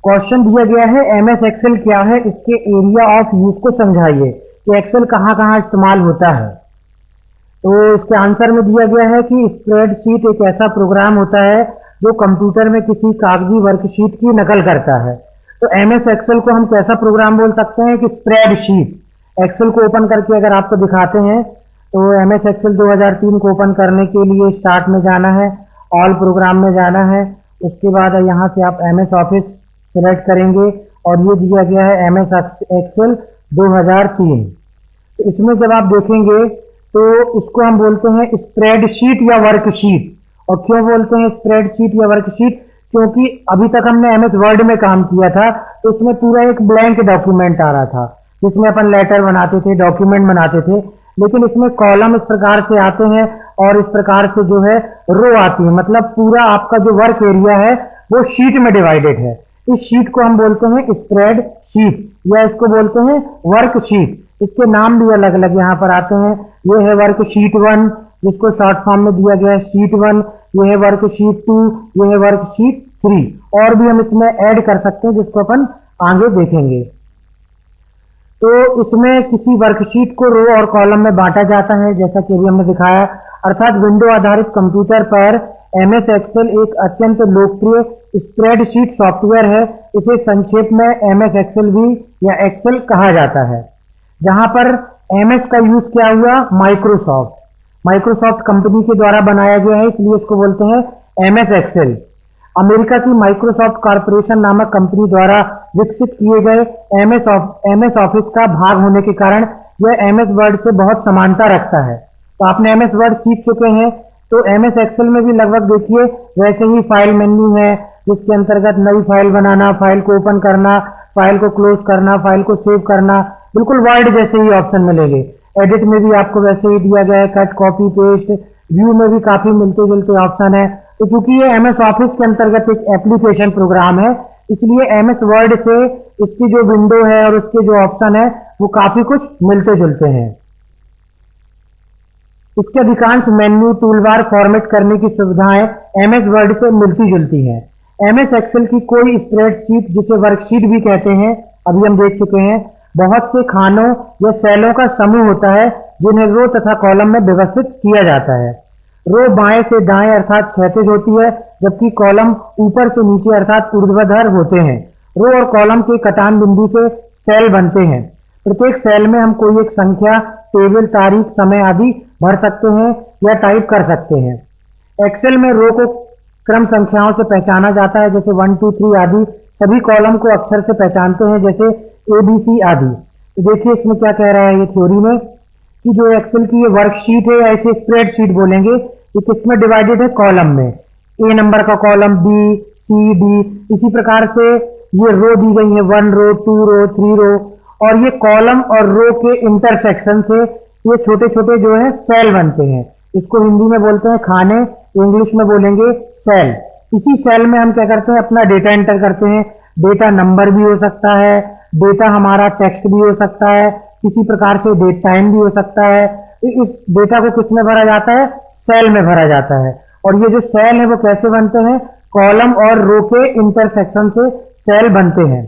Question दिया गया है एमएस एक्सेल क्या है, इसके एरिया ऑफ यूज को समझाइए कि एक्सेल कहाँ कहाँ इस्तेमाल होता है। तो इसके आंसर में दिया गया है कि स्प्रेडशीट एक ऐसा प्रोग्राम होता है जो कंप्यूटर में किसी कागजी वर्कशीट की नकल करता है। तो एमएस एक्सेल को हम कैसा प्रोग्राम बोल सकते हैं कि स्प्रेडशीट। एक्सेल को ओपन करके अगर आपको दिखाते हैं तो एमएस एक्सेल 2003 को ओपन करने के लिए स्टार्ट में जाना है, ऑल प्रोग्राम में जाना है, उसके बाद यहाँ से आप एमएस ऑफिस सेलेक्ट करेंगे और ये दिया गया है एमएस एक्सेल 2003। तो इसमें जब आप देखेंगे तो इसको हम बोलते हैं स्प्रेडशीट या वर्कशीट। और क्यों बोलते हैं स्प्रेडशीट या वर्कशीट? क्योंकि अभी तक हमने एमएस वर्ड में काम किया था तो इसमें पूरा एक ब्लैंक डॉक्यूमेंट आ रहा था जिसमें अपन लेटर बनाते थे, डॉक्यूमेंट बनाते थे। लेकिन इसमें कॉलम इस प्रकार से आते हैं और इस प्रकार से जो है रो आती है, मतलब पूरा आपका जो वर्क एरिया है वो शीट में डिवाइडेड है। इस शीट को हम बोलते हैं स्प्रेड शीट या इसको बोलते हैं वर्क शीट। इसके नाम भी अलग अलग यहाँ पर आते हैं। ये है वर्क शीट 1 जिसको शॉर्ट फॉर्म में दिया गया है शीट 1, ये है वर्क शीट 2, ये है वर्क शीट 3, और भी हम इसमें ऐड कर सकते हैं जिसको अपन आगे देखेंगे। तो इसमें किसी वर्कशीट को रो और कॉलम में बांटा जाता है जैसा कि अभी हमने दिखाया, अर्थात विंडो आधारित कंप्यूटर पर एमएस एक्सेल एक अत्यंत लोकप्रिय स्प्रेडशीट सॉफ्टवेयर है। इसे संक्षेप में एमएस एक्सेल भी या एक्सेल कहा जाता है। जहां पर एमएस का यूज क्या हुआ? माइक्रोसॉफ्ट कंपनी के द्वारा बनाया गया है, इसलिए इसको बोलते हैं एमएस एक्सेल। अमेरिका की माइक्रोसॉफ्ट कॉर्पोरेशन नामक कंपनी द्वारा विकसित किए गए एमएस ऑफिस का भाग होने के कारण यह एमएस वर्ड से बहुत समानता रखता है। तो आपने एमएस वर्ड सीख चुके हैं, तो एमएस एक्सेल में भी लगभग देखिए वैसे ही फाइल मेन्यू है जिसके अंतर्गत नई फाइल बनाना, फाइल को ओपन करना, फाइल को क्लोज करना, फाइल को सेव करना, बिल्कुल वर्ड जैसे ही ऑप्शन मिलेंगे। एडिट में भी आपको वैसे ही दिया गया है, कट, कॉपी, पेस्ट, व्यू में भी काफी मिलते जुलते ऑप्शन है। तो चूंकि ये एमएस ऑफिस के अंतर्गत एक एप्लीकेशन प्रोग्राम है, इसलिए एमएस वर्ड से इसकी जो विंडो है और उसके जो ऑप्शन है वो काफी कुछ मिलते जुलते हैं। इसके अधिकांश मेन्यू, टूलबार, फॉर्मेट करने की सुविधाएं एमएस वर्ड से मिलती जुलती हैं। एमएस एक्सेल की कोई स्प्रेडशीट, जिसे वर्कशीट भी कहते हैं, अभी हम देख चुके हैं, बहुत से खानों या सेलों का समूह होता है जिन्हें रो तथा कॉलम में व्यवस्थित किया जाता है। रो बाएं से दाएं अर्थात क्षैतिज होती है, जबकि कॉलम ऊपर से नीचे अर्थात ऊर्ध्वाधर होते हैं। रो और कॉलम के कटान बिंदु से सेल बनते हैं। प्रत्येक सेल में हम कोई एक संख्या, टेबल, तारीख, समय आदि भर सकते हैं या टाइप कर सकते हैं। एक्सेल में रो को क्रम संख्याओं से पहचाना जाता है, जैसे 1 2 3 आदि। सभी कॉलम को अक्षर से पहचानते हैं, जैसे ABC आदि। तो देखिए इसमें क्या कह रहा है ये थ्योरी में कि जो एक्सेल की ये वर्कशीट है या इसे स्प्रेडशीट बोलेंगे, ये किसमें डिवाइडेड है? कॉलम में। A नंबर का कॉलम, B, C, D, इसी प्रकार से ये रो दी गई है, 1 रो, 2 रो, 3 रो, और ये कॉलम और रो के इंटरसेक्शन से ये छोटे छोटे जो है सेल बनते हैं। इसको हिंदी में बोलते हैं खाने, इंग्लिश में बोलेंगे सेल। इसी सेल में हम क्या करते हैं? अपना डेटा एंटर करते हैं। डेटा नंबर भी हो सकता है, डेटा हमारा टेक्स्ट भी हो सकता है, किसी प्रकार से डेट टाइम भी हो सकता है। तो इस डेटा को किस में भरा जाता है? सेल में भरा जाता है। और ये जो सेल है वो कैसे बनते हैं? कॉलम और रो के इंटरसेक्शन से सेल बनते हैं।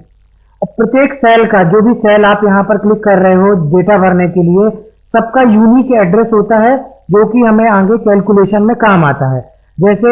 और प्रत्येक सेल का, जो भी सेल आप यहाँ पर क्लिक कर रहे हो डेटा भरने के लिए, सबका यूनिक एड्रेस होता है जो कि हमें आगे कैलकुलेशन में काम आता है। जैसे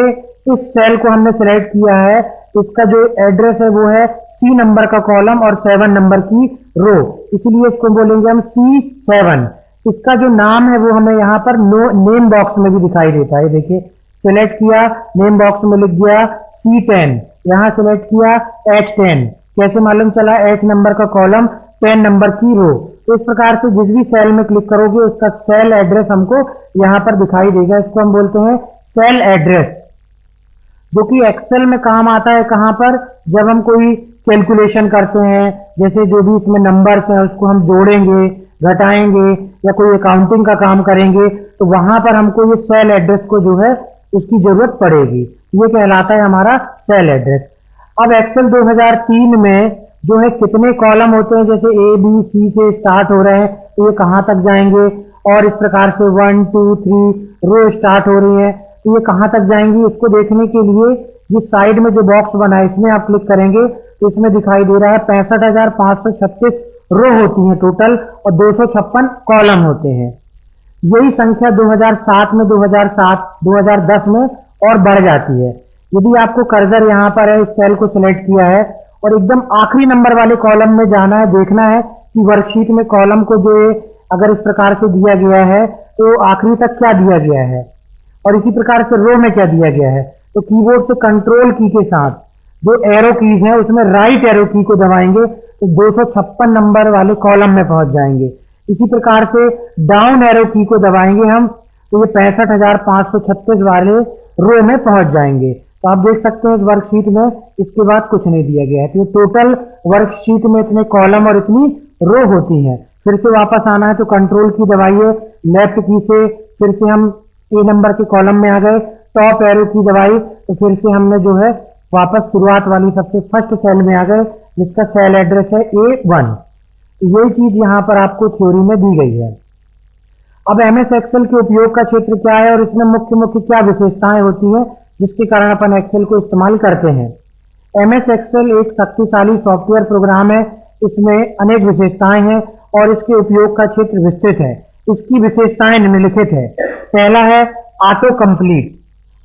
इस सेल को हमने सेलेक्ट किया है, इसका जो एड्रेस है वो है C नंबर का कॉलम और 7 नंबर की रो, इसलिए इसको बोलेंगे हम C7। इसका जो नाम है वो हमें यहाँ पर नेम बॉक्स में भी दिखाई देता है। देखिए सिलेक्ट किया, नेम बॉक्स में लिख गया C10, यहाँ सिलेक्ट किया H10। कैसे मालूम चला? H नंबर का कॉलम, 10 नंबर की रो। तो इस प्रकार से जिस भी सेल में क्लिक करोगे उसका सेल एड्रेस हमको यहाँ पर दिखाई देगा। इसको हम बोलते हैं सेल एड्रेस, जो कि एक्सेल में काम आता है। कहाँ पर? जब हम कोई कैलकुलेशन करते हैं, जैसे जो भी इसमें नंबर्स हैं उसको हम जोड़ेंगे, घटाएंगे या कोई अकाउंटिंग का काम करेंगे, तो वहां पर हमको ये सेल एड्रेस को जो है उसकी जरूरत पड़ेगी। ये कहलाता है हमारा सेल एड्रेस। अब एक्सेल 2003 में जो है कितने कॉलम होते हैं, जैसे ABC से स्टार्ट हो रहे हैं तो ये कहाँ तक जाएंगे, और इस प्रकार से 1 2 3 रो स्टार्ट हो रही है तो ये कहाँ तक जाएंगी। इसको देखने के लिए ये साइड में जो बॉक्स बना है इसमें आप क्लिक करेंगे तो इसमें दिखाई दे रहा है 65,536 रो होती हैं टोटल और 256 कॉलम होते हैं। यही संख्या 2007 में 2010 में और बढ़ जाती है। यदि आपको कर्सर यहाँ पर है, इस सेल को सिलेक्ट किया है और एकदम आखिरी नंबर वाले कॉलम में जाना है, देखना है कि वर्कशीट में कॉलम को जो है अगर इस प्रकार से दिया गया है तो आखिरी तक क्या दिया गया है और इसी प्रकार से रो में क्या दिया गया है, तो कीबोर्ड से कंट्रोल की के साथ जो एरो कीज है उसमें राइट एरो की को दबाएंगे तो 256 नंबर वाले कॉलम में पहुंच जाएंगे। इसी प्रकार से डाउन एरो की को दबाएंगे हम तो ये 65,536 वाले रो में पहुंच जाएंगे। तो आप देख सकते हैं इस वर्कशीट में इसके बाद कुछ नहीं दिया गया है। तो ये टोटल वर्कशीट में इतने कॉलम और इतनी रो होती हैं। फिर से वापस आना है तो कंट्रोल की दबाइए, लेफ्ट की से फिर से हम ए नंबर के कॉलम में आ गए, टॉप एरो की दबाई तो फिर से हमने जो है वापस शुरुआत वाली सबसे फर्स्ट सेल में आ गए जिसका सेल एड्रेस है A1। यही चीज यहाँ पर आपको थ्योरी में दी गई है। अब MS एक्सेल के उपयोग का क्षेत्र क्या है और इसमें मुख्य मुख्य क्या विशेषताएं होती हैं जिसके कारण अपन एक्सेल को इस्तेमाल करते हैं। MS एक्सेल एक शक्तिशाली सॉफ्टवेयर प्रोग्राम है, इसमें अनेक विशेषताएं हैं और इसके उपयोग का क्षेत्र विस्तृत है। इसकी विशेषताएं निम्नलिखित है। पहला है ऑटो कंप्लीट।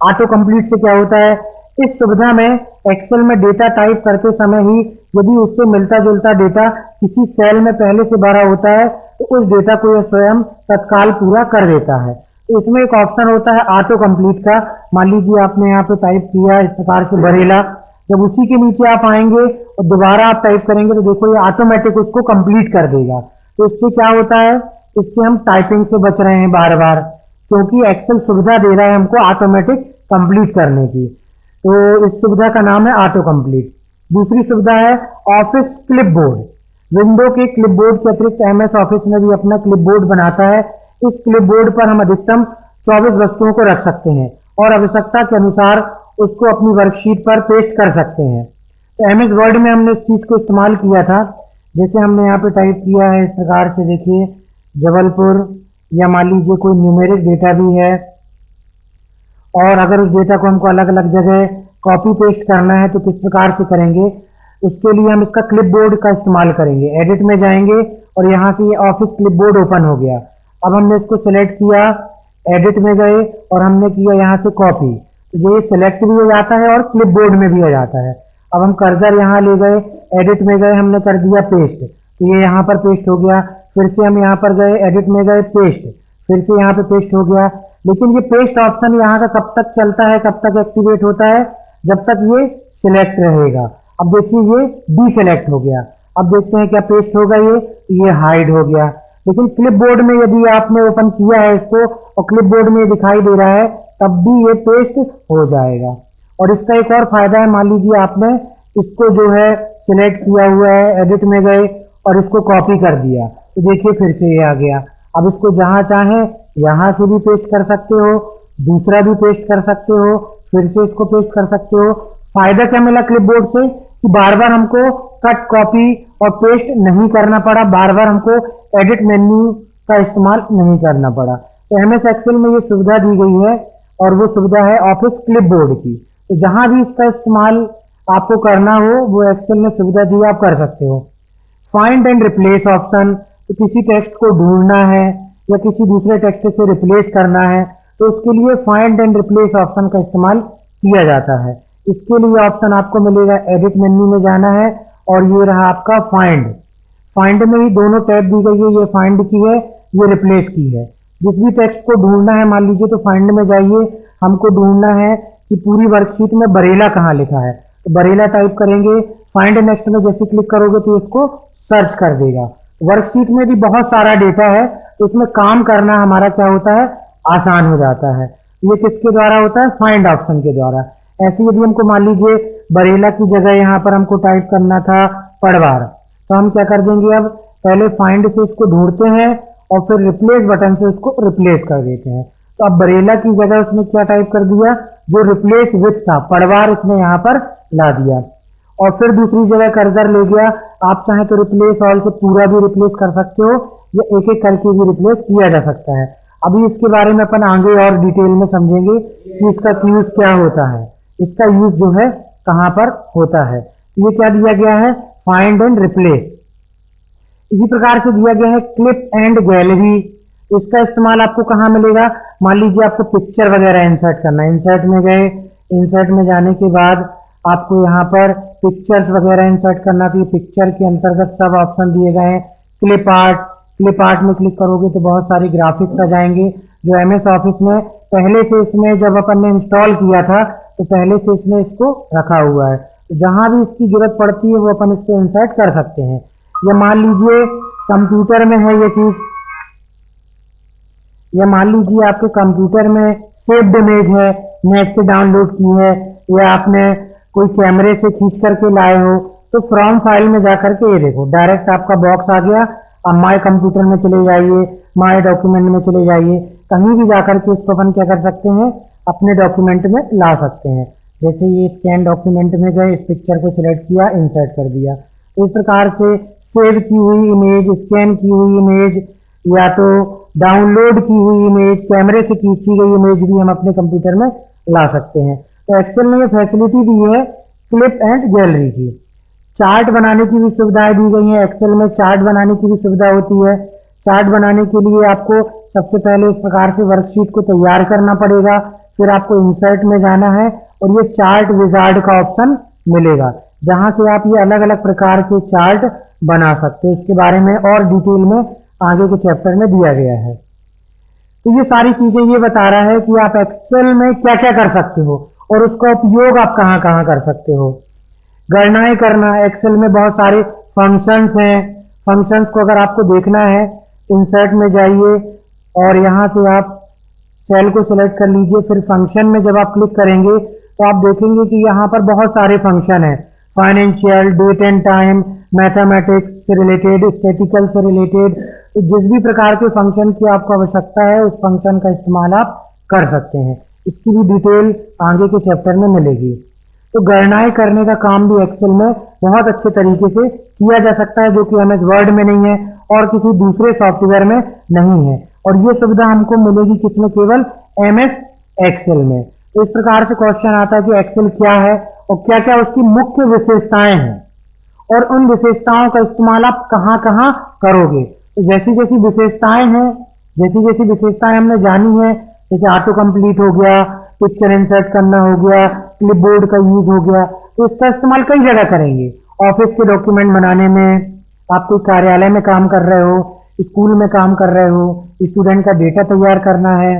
ऑटो कंप्लीट से क्या होता है, इस सुविधा में एक्सेल में डेटा टाइप करते समय ही यदि उससे मिलता जुलता डेटा किसी सेल में पहले से भरा होता है तो उस डेटा को यह स्वयं तत्काल पूरा कर देता है। तो इसमें एक ऑप्शन होता है ऑटो कंप्लीट का। मान लीजिए आपने यहाँ पे टाइप किया इस प्रकार से बरेला, जब उसी के नीचे आप आएंगे और दोबारा आप टाइप करेंगे तो देखो ये ऑटोमेटिक उसको कंप्लीट कर देगा। तो इससे क्या होता है, इससे हम टाइपिंग से बच रहे हैं बार बार, क्योंकि एक्सेल सुविधा दे रहा है हमको ऑटोमेटिक कंप्लीट करने की। तो इस सुविधा का नाम है ऑटो कंप्लीट। दूसरी सुविधा है ऑफिस क्लिपबोर्ड। विंडो के क्लिपबोर्ड के अतिरिक्त MS ऑफिस में भी अपना क्लिपबोर्ड बनाता है। इस क्लिपबोर्ड पर हम अधिकतम 24 वस्तुओं को रख सकते हैं और आवश्यकता के अनुसार उसको अपनी वर्कशीट पर पेस्ट कर सकते हैं। तो MS वर्ड में हमने इस चीज को इस्तेमाल किया था। जैसे हमने यहाँ पे टाइप किया है इस प्रकार से, देखिए जबलपुर, या मान लीजिए कोई न्यूमेरिक डेटा भी है और अगर उस डेटा को हमको अलग अलग जगह कॉपी पेस्ट करना है तो किस प्रकार से करेंगे, उसके लिए हम इसका क्लिपबोर्ड का इस्तेमाल करेंगे। एडिट में जाएंगे और यहाँ से ये ऑफिस क्लिपबोर्ड ओपन हो गया। अब हमने इसको सेलेक्ट किया, एडिट में गए और हमने किया यहाँ से कॉपी, तो ये सिलेक्ट भी हो जाता है और क्लिपबोर्ड में भी हो जाता है। अब हम कर्सर यहाँ ले गए, एडिट में गए, हमने कर दिया पेस्ट, तो ये यहाँ पर पेस्ट हो गया। फिर से हम यहाँ पर गए, एडिट में गए, पेस्ट, फिर से यहाँ पे पेस्ट हो गया। लेकिन ये पेस्ट ऑप्शन यहाँ का कब तक चलता है, कब तक एक्टिवेट होता है, जब तक ये सिलेक्ट रहेगा। अब देखिए ये डीसेलेक्ट हो गया। अब देखते हैं क्या पेस्ट होगा, ये हाइड हो गया। लेकिन क्लिपबोर्ड में यदि आपने ओपन किया है इसको और क्लिपबोर्ड में दिखाई दे रहा है तब भी ये पेस्ट हो जाएगा। और इसका एक और फायदा है, मान लीजिए आपने इसको जो है सिलेक्ट किया हुआ है, एडिट में गए और इसको कॉपी कर दिया तो देखिए फिर से ये आ गया। अब इसको जहां चाहें यहां से भी पेस्ट कर सकते हो, दूसरा भी पेस्ट कर सकते हो, फिर से इसको पेस्ट कर सकते हो। फायदा क्या मिला क्लिपबोर्ड से कि बार बार हमको कट, कॉपी और पेस्ट नहीं करना पड़ा, बार बार हमको एडिट मेन्यू का इस्तेमाल नहीं करना पड़ा। तो MS एक्सेल में ये सुविधा दी गई है और वो सुविधा है ऑफिस क्लिपबोर्ड की। तो जहां भी इसका इस्तेमाल आपको करना हो वो एक्सेल में सुविधा दी, आप कर सकते हो। फाइंड एंड रिप्लेस ऑप्शन, तो किसी टेक्स्ट को ढूंढना है या किसी दूसरे टेक्स्ट से रिप्लेस करना है तो उसके लिए फाइंड एंड रिप्लेस ऑप्शन का इस्तेमाल किया जाता है। इसके लिए ऑप्शन आपको मिलेगा, एडिट मेन्यू में जाना है और ये रहा आपका फाइंड। फाइंड में ही दोनों टैब दी गई है, ये फाइंड की है, ये रिप्लेस की है। जिस भी टेक्स्ट को ढूंढना है मान लीजिए तो फाइंड में जाइए, हमको ढूंढना है कि पूरी वर्कशीट में बरेला कहाँ लिखा है तो बरेला टाइप करेंगे। फाइंड नेक्स्ट में जैसे क्लिक करोगे तो इसको सर्च कर देगा। वर्कशीट में भी बहुत सारा डेटा है तो इसमें काम करना हमारा क्या होता है, आसान हो जाता है। ये किसके द्वारा होता है, फाइंड ऑप्शन के द्वारा। ऐसे यदि हमको मान लीजिए बरेला की जगह यहाँ पर हमको टाइप करना था पड़वार, तो हम क्या कर देंगे, अब पहले फाइंड से इसको ढूंढते हैं और फिर रिप्लेस बटन से उसको रिप्लेस कर देते हैं। तो अब बरेला की जगह उसने क्या टाइप कर दिया, जो रिप्लेस विथ था पड़वार इसने यहाँ पर ला दिया। और फिर दूसरी जगह कर्सर ले गया, आप चाहें तो रिप्लेस ऑल से पूरा भी रिप्लेस कर सकते हो या एक एक करके भी रिप्लेस किया जा सकता है। अभी इसके बारे में अपन आगे और डिटेल में समझेंगे कि इसका यूज क्या होता है, इसका यूज जो है कहाँ पर होता है। ये क्या दिया गया है, फाइंड एंड रिप्लेस। इसी प्रकार से दिया गया है क्लिप एंड गैलरी। इसका इस्तेमाल आपको कहाँ मिलेगा, मान लीजिए आपको पिक्चर वगैरह इंसर्ट करना है, इंसर्ट में गए, इंसर्ट में जाने के बाद आपको यहाँ पर पिक्चर्स वगैरह इंसर्ट करना, तो ये पिक्चर के अंतर्गत सब ऑप्शन दिए गए हैं। क्लिप आर्ट, क्लिप आर्ट में क्लिक करोगे तो बहुत सारे ग्राफिक्स आ जाएंगे जो एमएस ऑफिस में पहले से इसमें जब अपन ने इंस्टॉल किया था तो पहले से इसने इसको रखा हुआ है, तो जहां भी इसकी जरूरत पड़ती है वो अपन इसको इंसर्ट कर सकते हैं। या मान लीजिए कंप्यूटर में है ये चीज, या मान लीजिए आपके कंप्यूटर में सेव्ड इमेज है, नेट से डाउनलोड की है, या आपने कोई कैमरे से खींच करके लाए हो, तो फ्रॉम फाइल में जाकर के ये देखो डायरेक्ट आपका बॉक्स आ गया। अब माय कंप्यूटर में चले जाइए, माय डॉक्यूमेंट में चले जाइए, कहीं भी जाकर के इसको अपन क्या कर सकते हैं, अपने डॉक्यूमेंट में ला सकते हैं। जैसे ये स्कैन डॉक्यूमेंट में गए, इस पिक्चर को सिलेक्ट किया, इंसर्ट कर दिया। तो इस प्रकार से सेव की हुई इमेज, स्कैन की हुई इमेज, या तो डाउनलोड की हुई इमेज, कैमरे से खींची गई इमेज भी हम अपने कंप्यूटर में ला सकते हैं। तो एक्सेल ने ये फैसिलिटी दी है क्लिप एंड गैलरी की। चार्ट बनाने की भी सुविधाएं दी गई हैं, एक्सेल में चार्ट बनाने की भी सुविधा होती है। चार्ट बनाने के लिए आपको सबसे पहले इस प्रकार से वर्कशीट को तैयार करना पड़ेगा, फिर आपको इंसर्ट में जाना है और ये चार्ट विजार्ड का ऑप्शन मिलेगा, जहां से आप ये अलग अलग प्रकार के चार्ट बना सकते हैं। इसके बारे में और डिटेल में आगे के चैप्टर में दिया गया है। तो ये सारी चीजें ये बता रहा है कि आप एक्सेल में क्या क्या कर सकते हो और उसका उपयोग आप कहाँ कहाँ कर सकते हो। गणनाएं करना, एक्सेल में बहुत सारे फंक्शंस हैं। फंक्शंस को अगर आपको देखना है, इंसर्ट में जाइए और यहाँ से आप सेल को सिलेक्ट कर लीजिए, फिर फंक्शन में जब आप क्लिक करेंगे तो आप देखेंगे कि यहाँ पर बहुत सारे फंक्शन हैं। Financial, date and time, mathematics से रिलेटेड, स्टैटिकल से रिलेटेड, तो जिस भी प्रकार के फंक्शन की आपको आवश्यकता है उस फंक्शन का इस्तेमाल आप कर सकते हैं। इसकी भी डिटेल आगे के चैप्टर में मिलेगी। तो गणनाएं करने का काम भी एक्सेल में बहुत अच्छे तरीके से किया जा सकता है, जो कि एमएस वर्ड में नहीं है और किसी दूसरे सॉफ्टवेयर में नहीं है। और ये सुविधा हमको मिलेगी किसमें, केवल एमएस एक्सेल में। तो इस प्रकार से क्वेश्चन आता है कि एक्सेल क्या है और क्या क्या उसकी मुख्य विशेषताएं हैं और उन विशेषताओं का इस्तेमाल आप कहाँ कहाँ करोगे। तो जैसी जैसी विशेषताएं हैं, जैसी जैसी विशेषताएं हमने जानी है, जैसे ऑटो कंप्लीट हो गया, पिक्चर इंसर्ट करना हो गया, क्लिपबोर्ड का यूज हो गया, तो इसका इस्तेमाल कई जगह करेंगे। ऑफिस के डॉक्यूमेंट बनाने में, आप कोई कार्यालय में काम कर रहे हो, स्कूल में काम कर रहे हो, स्टूडेंट का डेटा तैयार करना है,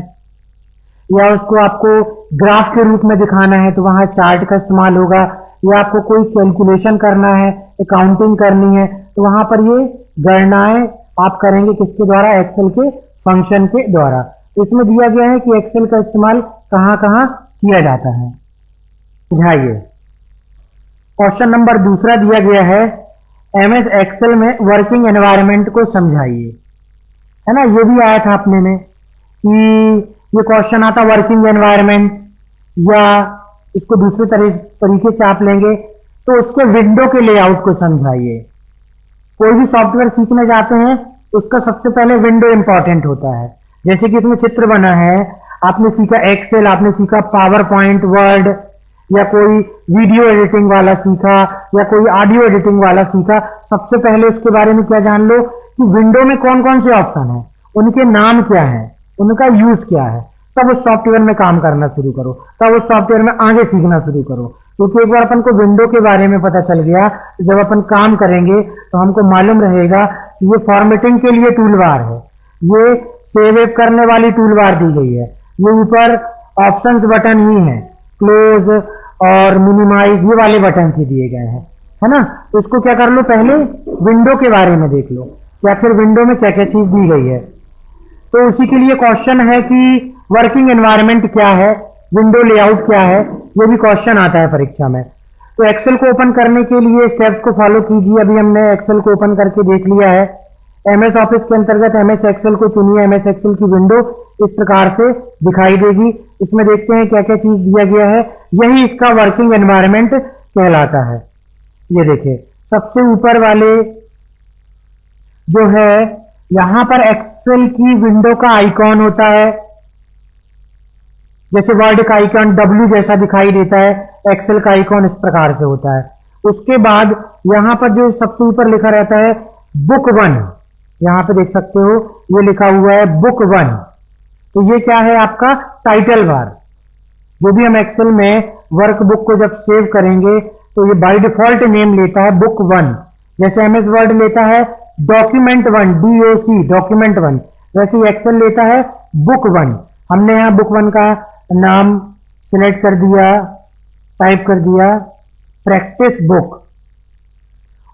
या उसको आपको ग्राफ के रूप में दिखाना है तो वहाँ चार्ट का इस्तेमाल होगा, या आपको कोई कैलकुलेशन करना है, अकाउंटिंग करनी है, तो वहाँ पर ये गणनाएं आप करेंगे किसके द्वारा, एक्सेल के फंक्शन के द्वारा। तो इसमें दिया गया है कि एक्सेल का इस्तेमाल कहाँ कहाँ किया जाता है। समझाइए। क्वेश्चन नंबर दूसरा दिया गया है, एमएस एक्सेल में वर्किंग एनवायरनमेंट को समझाइए, है ना। ये भी आया था अपने में कि ये क्वेश्चन आता वर्किंग एनवायरनमेंट, या इसको दूसरे तरीके से आप लेंगे तो उसके विंडो के लेआउट को समझाइए। कोई भी सॉफ्टवेयर सीखने जाते हैं उसका सबसे पहले विंडो इंपॉर्टेंट होता है। जैसे कि इसमें चित्र बना है, आपने सीखा एक्सेल, आपने सीखा पावर पॉइंट, वर्ड, या कोई वीडियो एडिटिंग वाला सीखा, या कोई ऑडियो एडिटिंग वाला सीखा। सबसे पहले उसके बारे में क्या जान लो कि विंडो में कौन कौन से ऑप्शन हैं, उनके नाम क्या है, उनका यूज क्या है, तब उस सॉफ्टवेयर में काम करना शुरू करो, तब उस सॉफ्टवेयर में आगे सीखना शुरू करो। क्योंकि एक बार अपन को विंडो के बारे में पता चल गया तो जब अपन काम करेंगे तो हमको मालूम रहेगा कि ये फॉर्मेटिंग के लिए टूल बार है, ये सेव एव करने वाली टूल बार दी गई है, ये ऊपर ऑप्शंस बटन ही है, क्लोज और मिनिमाइज ये वाले बटन ही दिए गए हैं, है ना। तो इसको क्या कर लो, पहले विंडो के बारे में देख लो कि आखिर विंडो में क्या क्या चीज दी गई है। तो उसी के लिए क्वेश्चन है कि वर्किंग एनवायरनमेंट क्या है, विंडो लेआउट क्या है, ये भी क्वेश्चन आता है परीक्षा में। तो एक्सेल को ओपन करने के लिए स्टेप्स को फॉलो कीजिए। अभी हमने एक्सेल को ओपन करके देख लिया है। एमएस ऑफिस के अंतर्गत एमएस एक्सेल को चुनिए। एमएस एक्सेल की विंडो इस प्रकार से दिखाई देगी। इसमें देखते हैं क्या क्या चीज दिया गया है। यही इसका वर्किंग एनवायरनमेंट कहलाता है। ये देखिए सबसे ऊपर वाले जो है, यहां पर एक्सेल की विंडो का आइकॉन होता है, जैसे वर्ड का आइकॉन W जैसा दिखाई देता है, एक्सेल का आइकॉन इस प्रकार से होता है। उसके बाद यहाँ पर जो सबसे ऊपर लिखा रहता है बुक 1, यहाँ पे देख सकते हो ये लिखा हुआ है बुक 1। तो ये क्या है आपका टाइटल बार। जो भी हम एक्सेल में वर्कबुक को जब सेव करेंगे तो ये बाय डिफॉल्ट नेम लेता है बुक 1। जैसे एमएस वर्ड लेता है डॉक्यूमेंट 1, DOC डॉक्यूमेंट 1, वैसे ही एक्सेल लेता है बुक 1। हमने यहाँ बुक 1 का नाम सिलेक्ट कर दिया, टाइप कर दिया प्रैक्टिस बुक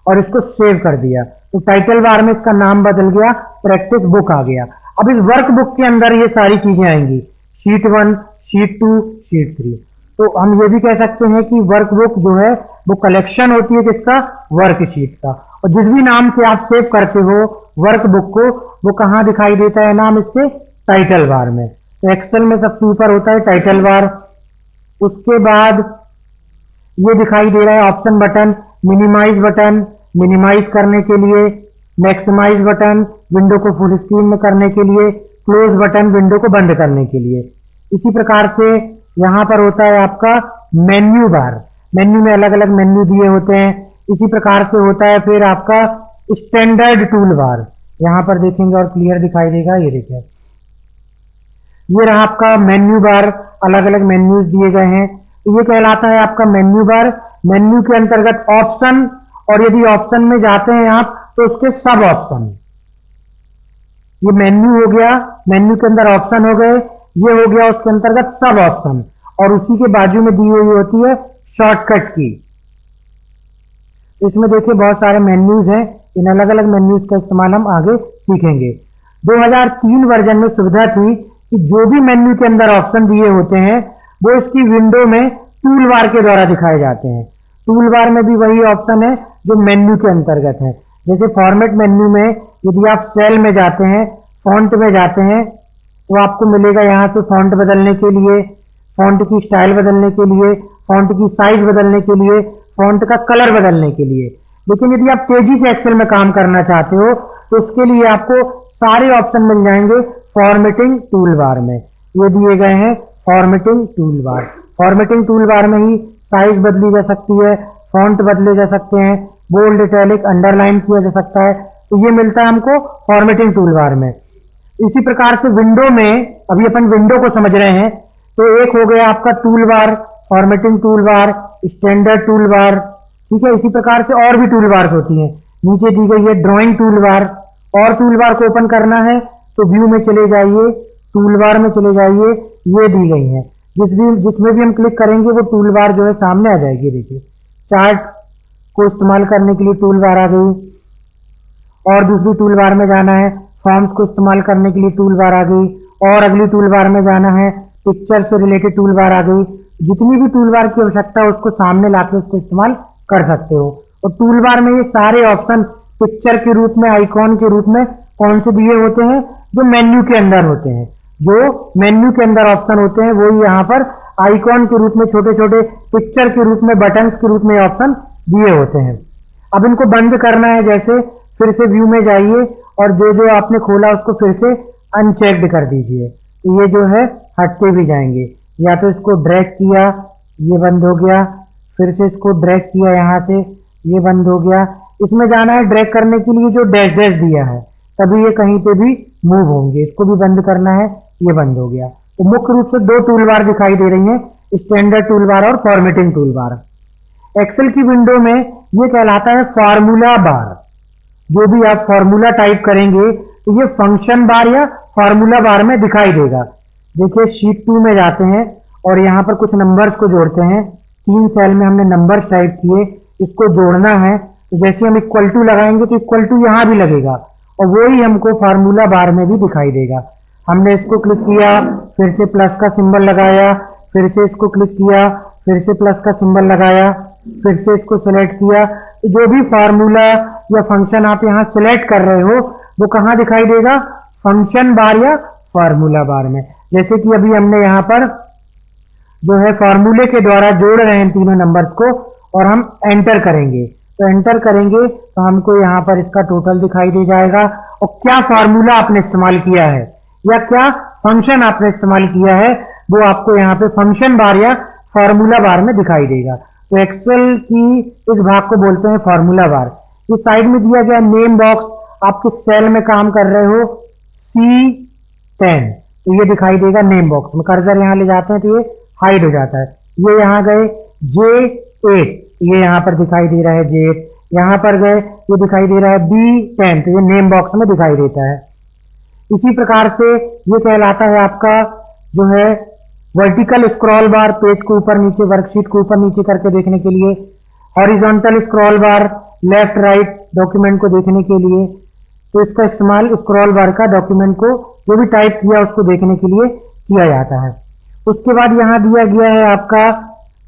और इसको सेव कर दिया। तो टाइटल बार में इसका नाम बदल गया, प्रैक्टिस बुक आ गया। अब इस वर्कबुक के अंदर ये सारी चीजें आएंगी, शीट 1, शीट 2, शीट 3। तो हम ये भी कह सकते हैं कि वर्कबुक जो है वो कलेक्शन होती है किसका, वर्कशीट का। और जिस भी नाम से आप सेव करते हो वर्कबुक को, वो कहाँ दिखाई देता है नाम इसके, टाइटल बार में। तो एक्सेल में सबसे ऊपर होता है टाइटल बार। उसके बाद ये दिखाई दे रहा है option button, minimize button, minimize करने के लिए, मैक्सिमाइज बटन, विंडो को फुल स्क्रीन में करने के लिए, क्लोज बटन, विंडो को बंद करने के लिए। इसी प्रकार से यहाँ पर होता है आपका मेन्यू बार। मेन्यू में अलग अलग मेन्यू दिए होते हैं। इसी प्रकार से होता है फिर आपका स्टैंडर्ड टूल बार। यहाँ पर देखेंगे और क्लियर दिखाई देगा, ये देखिए ये रहा आपका मेन्यू बार, अलग अलग मेन्यूज दिए गए हैं। तो ये कहलाता है आपका मेन्यू बार। मेन्यू के अंतर्गत ऑप्शन, और यदि ऑप्शन में जाते हैं आप तो उसके सब ऑप्शन। ये मेन्यू हो गया, मेन्यू के अंदर ऑप्शन हो गए, ये हो गया उसके अंतर्गत सब ऑप्शन, और उसी के बाजू में दी हुई होती है शॉर्टकट की। इसमें देखिए बहुत सारे मेन्यूज हैं, इन अलग अलग मेन्यूज का इस्तेमाल हम आगे सीखेंगे। 2003 वर्जन में सुविधा थी कि जो भी मेन्यू के अंदर ऑप्शन दिए होते हैं वो इसकी विंडो में टूल बार के द्वारा दिखाए जाते हैं। टूल बार में भी वही ऑप्शन है जो मेन्यू के अंतर्गत है। जैसे फॉर्मेट मेन्यू में यदि आप सेल में जाते हैं, फॉन्ट में जाते हैं, तो आपको मिलेगा यहाँ से फॉन्ट बदलने के लिए, फॉन्ट की स्टाइल बदलने के लिए, फॉन्ट की साइज बदलने के लिए, फॉन्ट का कलर बदलने के लिए। लेकिन यदि आप तेजी से एक्सेल में काम करना चाहते हो तो उसके लिए आपको सारे ऑप्शन मिल जाएंगे फॉर्मेटिंग टूल बार में। ये दिए गए हैं formatting tool bar. Formatting tool bar में ही साइज बदली जा सकती है, फॉन्ट बदले जा सकते हैं, बोल्ड, इटैलिक, अंडरलाइन किया जा सकता है। तो ये मिलता है हमको फॉर्मेटिंग टूल बार में। इसी प्रकार से विंडो में, अभी अपन विंडो को समझ रहे हैं, तो एक हो गया आपका tool bar, formatting tool bar, standard tool bar, ठीक है। इसी प्रकार से और भी टूल बार्स होती हैं। नीचे दी गई है ड्राइंग टूल बार। और टूल बार को ओपन करना है तो व्यू में चले जाइए, टूल बार में चले जाइए, ये दी गई है। जिसमें भी हम क्लिक करेंगे वो टूल बार जो है सामने आ जाएगी। देखिए चार्ट को इस्तेमाल करने के लिए टूल बार आ गई, और दूसरी टूल बार में जाना है, फॉर्म्स को इस्तेमाल करने के लिए टूल बार आ गई, और अगली टूल बार में जाना है, पिक्चर से रिलेटेड टूल बार आ गई। जितनी भी टूल बार की आवश्यकता है उसको सामने लाके उसको इस्तेमाल कर सकते हो। और टूल बार में ये सारे ऑप्शन पिक्चर के रूप में, आइकॉन के रूप में कौन से दिए होते हैं, जो मेन्यू के अंदर होते हैं। जो मेन्यू के अंदर ऑप्शन होते हैं वो यहाँ पर आइकॉन के रूप में, छोटे छोटे पिक्चर के रूप में, बटन्स के रूप में ऑप्शन दिए होते हैं। अब इनको बंद करना है, जैसे फिर से व्यू में जाइए और जो जो आपने खोला उसको फिर से अनचेक्ड कर दीजिए। तो ये जो है हटते भी जाएंगे। या तो इसको ड्रैग किया, ये बंद हो गया, फिर से इसको ड्रैग किया यहाँ से, ये बंद हो गया। इसमें जाना है ड्रैग करने के लिए जो डैश डैश दिया है, तभी ये कहीं पे भी मूव होंगे। इसको भी बंद करना है, ये बंद हो गया। तो मुख्य रूप से दो टूल बार दिखाई दे रही हैं, स्टैंडर्ड टूल बार और फॉर्मेटिंग टूल बार। एक्सेल की विंडो में ये कहलाता है फार्मूला बार। जो भी आप फार्मूला टाइप करेंगे तो ये फंक्शन बार या फार्मूला बार में दिखाई देगा। देखिए शीट 2 में जाते हैं और यहाँ पर कुछ नंबर्स को जोड़ते हैं। 3 सेल में हमने नंबर्स टाइप किए, इसको जोड़ना है। तो जैसे हम इक्वल टू लगाएंगे तो इक्वल टू यहाँ भी लगेगा, और वही हमको फार्मूला बार में भी दिखाई देगा। हमने इसको क्लिक किया, फिर से प्लस का सिंबल लगाया, फिर से इसको क्लिक किया, फिर से प्लस का सिंबल लगाया, फिर से इसको सेलेक्ट किया। तो जो भी फार्मूला या फंक्शन आप यहाँ सेलेक्ट कर रहे हो वो कहाँ दिखाई देगा, फंक्शन बार या फार्मूला बार में। जैसे कि अभी हमने यहाँ पर जो है फार्मूले के द्वारा जोड़ रहे हैं तीनों नंबर्स को, और हम एंटर करेंगे। तो एंटर करेंगे तो हमको यहाँ पर इसका टोटल दिखाई दे जाएगा, और क्या फार्मूला आपने इस्तेमाल किया है या क्या फंक्शन आपने इस्तेमाल किया है वो आपको यहाँ पे फंक्शन बार या फार्मूला बार में दिखाई देगा। तो एक्सेल की इस भाग को बोलते हैं फॉर्मूला बार। इस साइड में दिया गया नेम बॉक्स, आप किस सेल में काम कर रहे हो, C10, तो ये दिखाई देगा नेम बॉक्स में। कर्सर यहाँ ले जाते हैं तो ये हाइड हो जाता है। ये यहाँ गए J8, ये यहाँ पर दिखाई दे रहा है J8, यहाँ पर गए ये दिखाई दे रहा है B10, तो ये नेम बॉक्स में दिखाई देता है। इसी प्रकार से ये कहलाता है आपका जो है वर्टिकल स्क्रॉल बार, पेज को ऊपर नीचे, वर्कशीट को ऊपर नीचे करके देखने के लिए। हॉरिजॉन्टल स्क्रॉल बार, लेफ्ट राइट डॉक्यूमेंट को देखने के लिए। तो इसका इस्तेमाल स्क्रॉल बार का डॉक्यूमेंट को जो भी टाइप किया उसको देखने के लिए किया जाता है। उसके बाद यहाँ दिया गया है आपका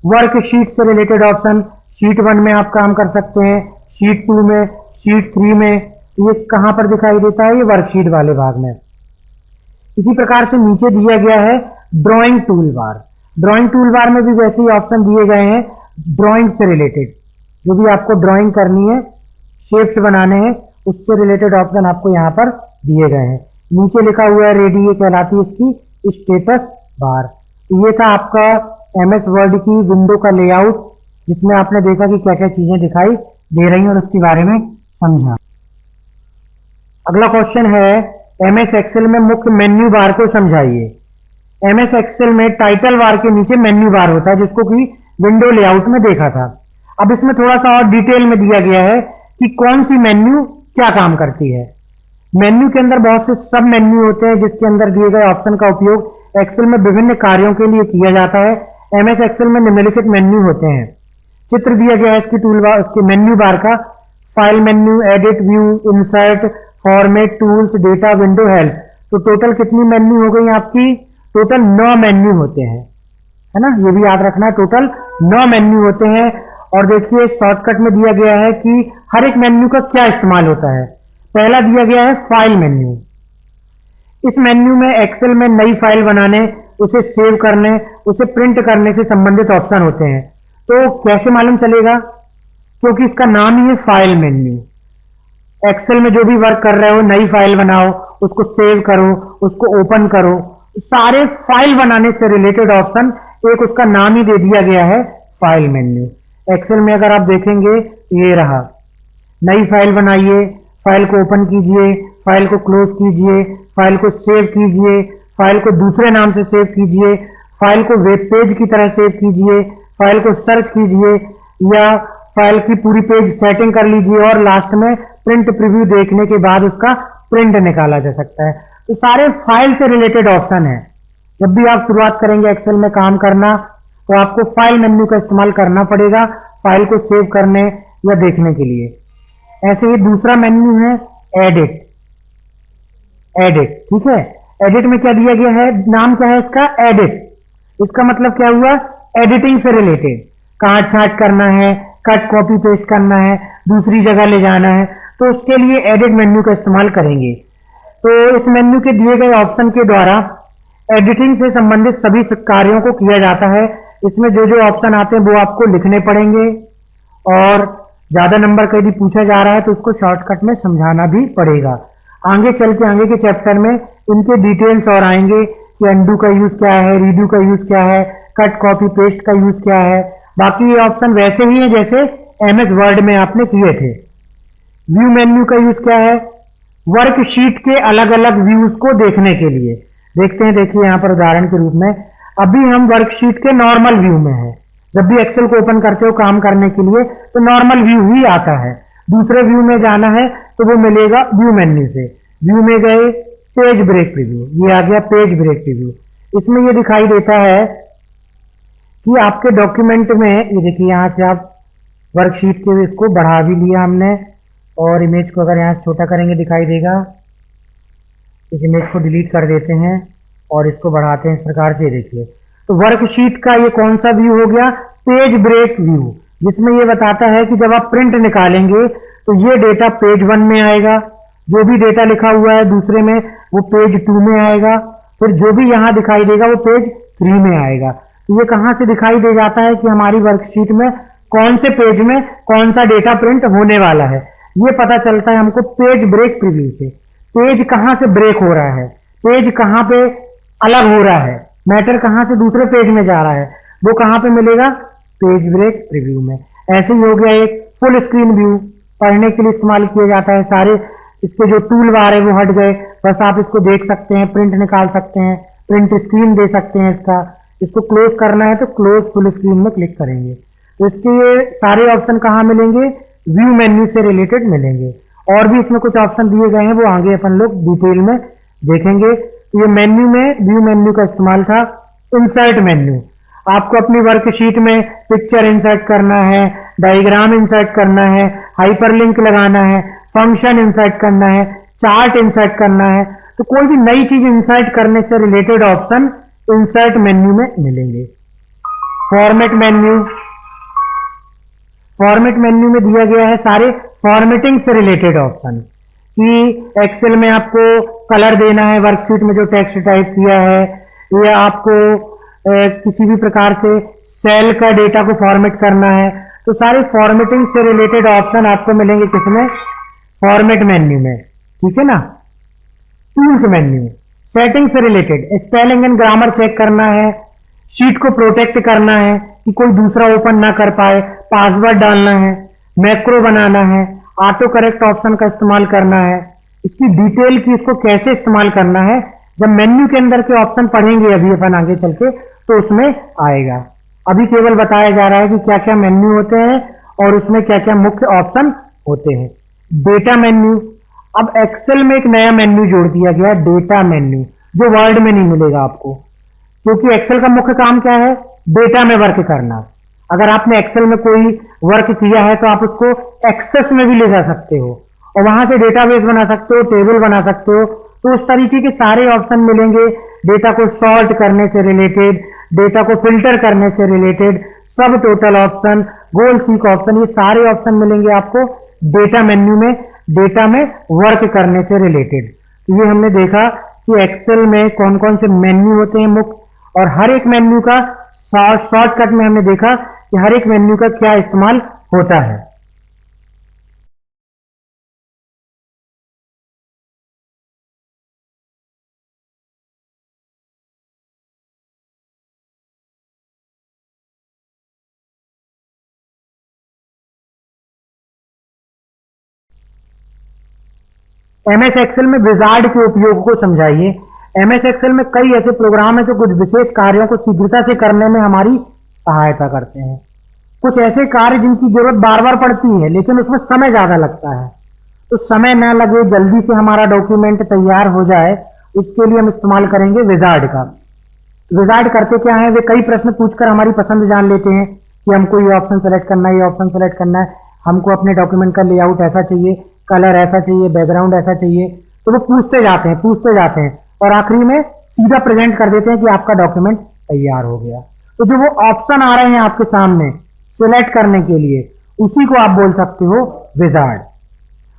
वर्कशीट से रिलेटेड ऑप्शन। शीट 1 में आप काम कर सकते हैं, शीट 2 में, शीट 3 में। ये कहाँ पर दिखाई देता है, ये वर्कशीट वाले भाग में। इसी प्रकार से नीचे दिया गया है drawing tool bar. Drawing tool bar में भी वैसे ही ऑप्शन दिए गए हैं ड्राइंग से रिलेटेड, जो भी आपको ड्राइंग करनी है, शेप्स बनाने हैं, उससे रिलेटेड ऑप्शन आपको यहाँ पर दिए गए हैं। नीचे लिखा हुआ है रेडी, ये कहलाती है इसकी स्टेटस बार। ये था आपका MS वर्ड की विंडो का लेआउट, जिसमें आपने देखा कि क्या क्या चीजें दिखाई दे रही हैं और उसके बारे में समझा। अगला क्वेश्चन है MS एक्सेल में मुख्य मेन्यू बार को समझाइए। MS एक्सेल में टाइटल बार के नीचे मेन्यू बार होता है, जिसको कि विंडो लेआउट में देखा था। अब इसमें थोड़ा सा और डिटेल में दिया गया है कि कौन सी मेन्यू क्या काम करती है। मेन्यू के अंदर बहुत से सब मेन्यू होते हैं, जिसके अंदर दिए गए ऑप्शन का उपयोग एक्सेल में विभिन्न कार्यों के लिए किया जाता है। MS एक्सेल में निम्नलिखित मेन्यू होते हैं। चित्र दिया गया है इसकी टूल बार, उसके मेन्यू बार का। File menu, edit, view, insert, format, tools, data, window, help. तो टोटल कितनी मेन्यू हो गई आपकी, टोटल 9 मेन्यू होते हैं, है ना, ये भी याद रखना है, टोटल 9 मेन्यू होते हैं। और देखिए शॉर्टकट में दिया गया है कि हर एक मेन्यू का क्या इस्तेमाल होता है। पहला दिया गया है फाइल मेन्यू। इस मेन्यू में एक्सेल में नई फाइल बनाने, उसे सेव करने, उसे प्रिंट करने से संबंधित ऑप्शन होते हैं। तो कैसे मालूम चलेगा, क्योंकि इसका नाम ही है फाइल मेन्यू। एक्सेल में जो भी वर्क कर रहे हो, नई फाइल बनाओ, उसको सेव करो, उसको ओपन करो, सारे फाइल बनाने से रिलेटेड ऑप्शन, एक उसका नाम ही दे दिया गया है फाइल मेन्यू। एक्सेल में अगर आप देखेंगे ये रहा, नई फाइल बनाइए, फाइल को ओपन कीजिए, फाइल को क्लोज कीजिए, फाइल को सेव कीजिए, फाइल को दूसरे नाम से सेव कीजिए, फाइल को वेब पेज की तरह सेव कीजिए, फाइल को सर्च कीजिए, या फाइल की पूरी पेज सेटिंग कर लीजिए, और लास्ट में प्रिंट प्रीव्यू देखने के बाद उसका प्रिंट निकाला जा सकता है। तो सारे फाइल से रिलेटेड ऑप्शन है। जब भी आप शुरुआत करेंगे एक्सेल में काम करना, तो आपको फाइल मेन्यू का इस्तेमाल करना पड़ेगा फाइल को सेव करने या देखने के लिए। ऐसे ही दूसरा मेन्यू है एडिट। एडिट, ठीक है, एडिट में क्या दिया गया है, नाम क्या है इसका, एडिट। इसका मतलब क्या हुआ, एडिटिंग से रिलेटेड, काट छाट करना है, कट कॉपी पेस्ट करना है, दूसरी जगह ले जाना है, तो उसके लिए एडिट मेन्यू का इस्तेमाल करेंगे। तो इस मेन्यू के दिए गए ऑप्शन के द्वारा एडिटिंग से संबंधित सभी कार्यों को किया जाता है। इसमें जो जो ऑप्शन आते हैं वो आपको लिखने पड़ेंगे, और ज्यादा नंबर का यदि पूछा जा रहा है तो उसको शॉर्टकट में समझाना भी पड़ेगा। आगे चल के आगे के चैप्टर में इनके डिटेल्स और आएंगे कि अंडू का यूज क्या है, रीडू का यूज क्या है, कट कॉपी पेस्ट का यूज क्या है। बाकी ये ऑप्शन वैसे ही है जैसे MS वर्ड में आपने किए थे। व्यू मेन्यू का यूज क्या है, वर्कशीट के अलग अलग व्यूज को देखने के लिए। देखते हैं, देखिए यहाँ पर उदाहरण के रूप में अभी हम वर्कशीट के नॉर्मल व्यू में हैं। जब भी एक्सेल को ओपन करते हो काम करने के लिए तो नॉर्मल व्यू ही आता है। दूसरे व्यू में जाना है तो वो मिलेगा व्यू मेन्यू से। व्यू में गए, पेज ब्रेक प्रीव्यू, ये आ गया पेज ब्रेक प्रीव्यू। इसमें ये दिखाई देता है कि आपके डॉक्यूमेंट में, ये देखिए यहाँ से आप वर्कशीट के इसको बढ़ा भी लिया हमने, और इमेज को अगर यहाँ से छोटा करेंगे दिखाई देगा। इस इमेज को डिलीट कर देते हैं और इसको बढ़ाते हैं इस प्रकार से, देखिए। तो वर्कशीट का ये कौन सा व्यू हो गया, पेज ब्रेक व्यू, जिसमें ये बताता है कि जब आप प्रिंट निकालेंगे तो ये डेटा पेज 1 में आएगा, जो भी डेटा लिखा हुआ है दूसरे में वो पेज 2 में आएगा, फिर जो भी यहाँ दिखाई देगा वो पेज 3 में आएगा। तो ये कहाँ से दिखाई दे जाता है कि हमारी वर्कशीट में कौन से पेज में कौन सा डेटा प्रिंट होने वाला है, ये पता चलता है हमको पेज ब्रेक प्रीव्यू से। पेज कहाँ से ब्रेक हो रहा है, पेज कहाँ पे अलग हो रहा है, मैटर कहाँ से दूसरे पेज में जा रहा है, वो कहाँ पे मिलेगा, पेज ब्रेक प्रीव्यू में। ऐसे ही हो गया एक फुल स्क्रीन व्यू, पढ़ने के लिए इस्तेमाल किया जाता है। सारे इसके जो टूल बार है वो हट गए, बस आप इसको देख सकते हैं, प्रिंट निकाल सकते हैं, प्रिंट स्क्रीन दे सकते हैं इसका। इसको क्लोज करना है तो क्लोज फुल स्क्रीन में क्लिक करेंगे। तो इसके ये सारे ऑप्शन कहाँ मिलेंगे, व्यू मेन्यू से रिलेटेड मिलेंगे। और भी इसमें कुछ ऑप्शन दिए गए हैं, वो आगे अपन लोग डिटेल में देखेंगे। तो ये मेन्यू में व्यू मेन्यू का इस्तेमाल था। इंसर्ट मेन्यू, आपको अपनी वर्कशीट में पिक्चर इंसर्ट करना है, डायग्राम इंसर्ट करना है, हाइपरलिंक लगाना है, फंक्शन इंसर्ट करना है, चार्ट इंसर्ट करना है, तो कोई भी नई चीज इंसर्ट करने से रिलेटेड ऑप्शन इंसर्ट मेन्यू में मिलेंगे। फॉर्मेट मेन्यू, फॉर्मेट मेन्यू में दिया गया है सारे फॉर्मेटिंग से रिलेटेड ऑप्शन, कि एक्सेल में आपको कलर देना है, वर्कशीट में जो टेक्स्ट टाइप किया है, या आपको किसी भी प्रकार से सेल का डेटा को फॉर्मेट करना है, तो सारे फॉर्मेटिंग से रिलेटेड ऑप्शन आपको मिलेंगे किसमें, फॉर्मेट मेन्यू में। ठीक है ना। टूल्स मेन्यू, सेटिंग से related, spelling and grammar check करना है, शीट को प्रोटेक्ट करना है कि कोई दूसरा ओपन ना कर पाए, पासवर्ड डालना है, मैक्रो बनाना है, ऑटो करेक्ट ऑप्शन का इस्तेमाल करना है। इसकी डिटेल की इसको कैसे इस्तेमाल करना है जब मेन्यू के अंदर के ऑप्शन पढ़ेंगे अभी अपन आगे चल के, तो उसमें आएगा। अभी केवल बताया जा रहा है कि क्या क्या मेन्यू होते हैं और उसमें क्या क्या मुख्य ऑप्शन होते हैं। डेटा मेन्यू, अब एक्सेल में एक नया मेन्यू जोड़ दिया गया, डेटा मेन्यू, जो वर्ड में नहीं मिलेगा आपको, क्योंकि एक्सेल का मुख्य काम क्या है, डेटा में वर्क करना। अगर आपने एक्सेल में कोई वर्क किया है तो आप उसको एक्सेस में भी ले जा सकते हो और वहां से डेटाबेस बना सकते हो, टेबल बना सकते हो। तो उस तरीके के सारे ऑप्शन मिलेंगे, डेटा को सॉर्ट करने से रिलेटेड, डेटा को फिल्टर करने से रिलेटेड, सब टोटल ऑप्शन, गोल सीक ऑप्शन, ये सारे ऑप्शन मिलेंगे आपको डेटा मेन्यू में, डेटा में वर्क करने से रिलेटेड। तो ये हमने देखा कि एक्सेल में कौन कौन से मेन्यू होते हैं मुख्य, और हर एक मेन्यू का शॉर्टकट में हमने देखा कि हर एक मेन्यू का क्या इस्तेमाल होता है। एमएस एक्सेल में विजार्ड के उपयोग को समझाइए। एमएस एक्सेल में कई ऐसे प्रोग्राम हैं जो कुछ विशेष कार्यों को शीघ्रता से करने में हमारी सहायता करते हैं। कुछ ऐसे कार्य जिनकी जरूरत बार बार पड़ती है लेकिन उसमें समय ज्यादा लगता है, तो समय ना लगे, जल्दी से हमारा डॉक्यूमेंट तैयार हो जाए, उसके लिए हम इस्तेमाल करेंगे विजार्ड का। विजार्ड करते क्या है, वे कई प्रश्न पूछकर हमारी पसंद जान लेते हैं कि हमको ये ऑप्शन सेलेक्ट करना है, ये ऑप्शन सेलेक्ट करना है, हमको अपने डॉक्यूमेंट का लेआउट ऐसा चाहिए, कलर ऐसा चाहिए, बैकग्राउंड ऐसा चाहिए, तो वो पूछते जाते हैं पूछते जाते हैं और आखिरी में सीधा प्रेजेंट कर देते हैं कि आपका डॉक्यूमेंट तैयार हो गया। तो जो वो ऑप्शन आ रहे हैं आपके सामने सिलेक्ट करने के लिए, उसी को आप बोल सकते हो विजार्ड,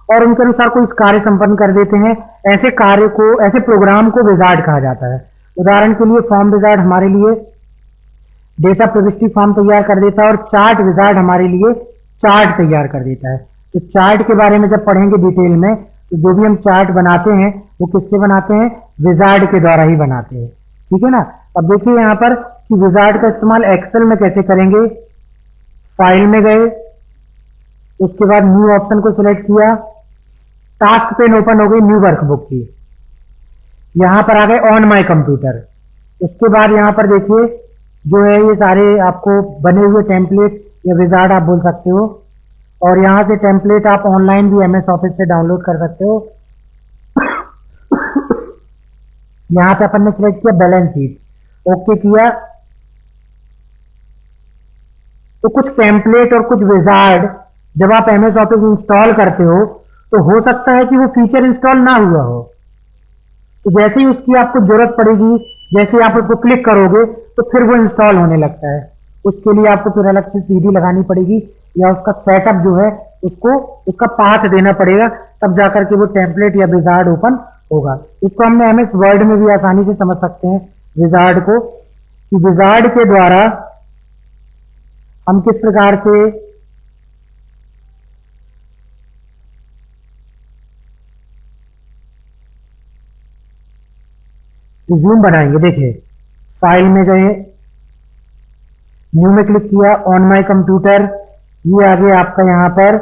और उनके अनुसार कोई कार्य संपन्न कर देते हैं। ऐसे कार्य को, ऐसे प्रोग्राम को विजार्ड कहा जाता है। उदाहरण के लिए फॉर्म विजार्ड हमारे लिए डेटा प्रविष्टि फॉर्म तैयार कर देता है और चार्ट विजार्ड हमारे लिए चार्ट तैयार कर देता है। तो चार्ट के बारे में जब पढ़ेंगे डिटेल में, तो जो भी हम चार्ट बनाते हैं वो किससे बनाते हैं, विजार्ड के द्वारा ही बनाते हैं। ठीक है ना। अब देखिए यहाँ पर कि विजार्ड का इस्तेमाल एक्सेल में कैसे करेंगे। फाइल में गए, उसके बाद न्यू ऑप्शन को सिलेक्ट किया, टास्क पेन ओपन हो गई न्यू वर्कबुक की, यहां पर आ गए ऑन माय कंप्यूटर। उसके बाद यहां पर देखिए जो है ये सारे आपको बने हुए टेम्पलेट या विजार्ड आप बोल सकते हो, और यहां से टेम्पलेट आप ऑनलाइन भी एमएस ऑफिस से डाउनलोड कर सकते हो। यहां पे अपन ने सिलेक्ट किया बैलेंस शीट, ओके किया, तो कुछ टेम्पलेट और कुछ विजार्ड जब आप एमएस ऑफिस इंस्टॉल करते हो तो हो सकता है कि वो फीचर इंस्टॉल ना हुआ हो, तो जैसे ही उसकी आपको जरूरत पड़ेगी, जैसे ही आप उसको क्लिक करोगे तो फिर वो इंस्टॉल होने लगता है। उसके लिए आपको फिर अलग से सीडी लगानी पड़ेगी या उसका सेटअप जो है उसको उसका पाथ देना पड़ेगा, तब जाकर के वो टेम्पलेट या विजार्ड ओपन होगा। इसको हमने एमएस वर्ड में भी आसानी से समझ सकते हैं विजार्ड को, कि विजार्ड के द्वारा हम किस प्रकार से रिज्यूम बनाएंगे। देखिए फाइल में गए, न्यू में क्लिक किया, ऑन माई कंप्यूटर, ये आ गया आपका यहाँ पर,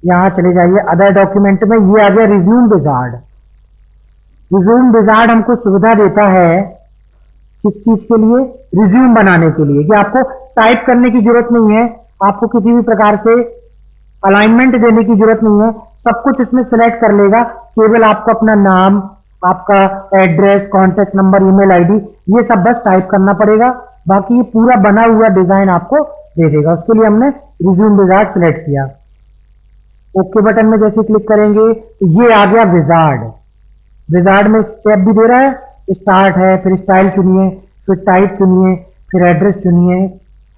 यहाँ चले जाइए अदर डॉक्यूमेंट में, ये आ गया रिज्यूम विजार्ड। रिज्यूम विजार्ड हमको सुविधा देता है किस चीज के लिए, रिज्यूम बनाने के लिए, कि आपको टाइप करने की जरूरत नहीं है, आपको किसी भी प्रकार से अलाइनमेंट देने की जरूरत नहीं है, सब कुछ इसमें सिलेक्ट कर लेगा, केवल आपको अपना नाम, आपका address, contact number, email ID, ये सब बस टाइप करना पड़ेगा, बाकी ये पूरा बना हुआ डिजाइन आपको दे देगा। उसके लिए हमने रिज्यूम विजार्ड सिलेक्ट किया। ओके बटन में जैसे क्लिक करेंगे तो ये आ गया विजार्ड। विजार्ड में स्टेप भी दे रहा है, स्टार्ट है, फिर स्टाइल चुनिए, फिर टाइप चुनिए, फिर एड्रेस चुनिए,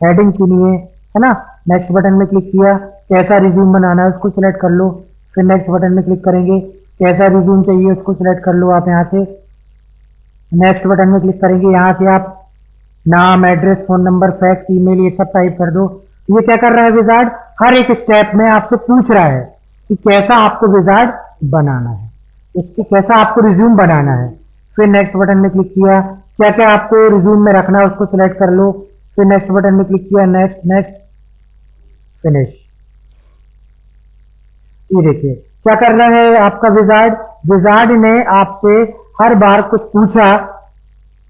हेडिंग चुनिए, है ना। नेक्स्ट बटन में क्लिक किया, कैसा रिज्यूम बनाना है उसको सिलेक्ट कर लो, फिर नेक्स्ट बटन में क्लिक करेंगे, कैसा रिज्यूम चाहिए उसको सिलेक्ट कर लो आप यहाँ से। नेक्स्ट बटन में क्लिक करेंगे, यहाँ से आप नाम, address, phone number, fax, email, ये सब टाइप कर दो। ये क्या कर रहा है विजार्ड, हर एक स्टेप में आपसे पूछ रहा है कि कैसा आपको विजार्ड बनाना है, इसकी कैसा आपको रिज्यूम बनाना है। फिर नेक्स्ट बटन में क्लिक किया, क्या क्या आपको रिज्यूम में रखना है उसको सिलेक्ट कर लो, फिर नेक्स्ट बटन में क्लिक किया, नेक्स्ट नेक्स्ट फिनिश। ये देखिए क्या कर रहा है आपका विजार्ड, विजार्ड ने आपसे हर बार कुछ पूछा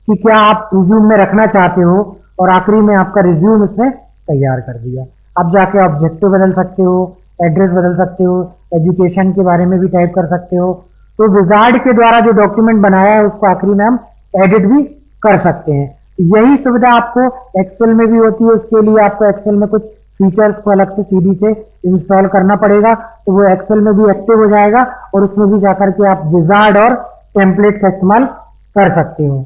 कि क्या आप रिज्यूम में रखना चाहते हो, और आखिरी में आपका रिज्यूम इसने तैयार कर दिया। अब जाके ऑब्जेक्टिव बदल सकते हो, एड्रेस बदल सकते हो, एजुकेशन के बारे में भी टाइप कर सकते हो। तो विजार्ड के द्वारा जो डॉक्यूमेंट बनाया है उसको आखिरी में हम एडिट भी कर सकते हैं। यही सुविधा आपको एक्सेल में भी होती है, उसके लिए आपको एक्सेल में कुछ फीचर्स को अलग से सीडी से इंस्टॉल करना पड़ेगा, तो वो एक्सेल में भी एक्टिव हो जाएगा और उसमें भी जाकर के आप विजार्ड और टेम्पलेट का इस्तेमाल कर सकते हो।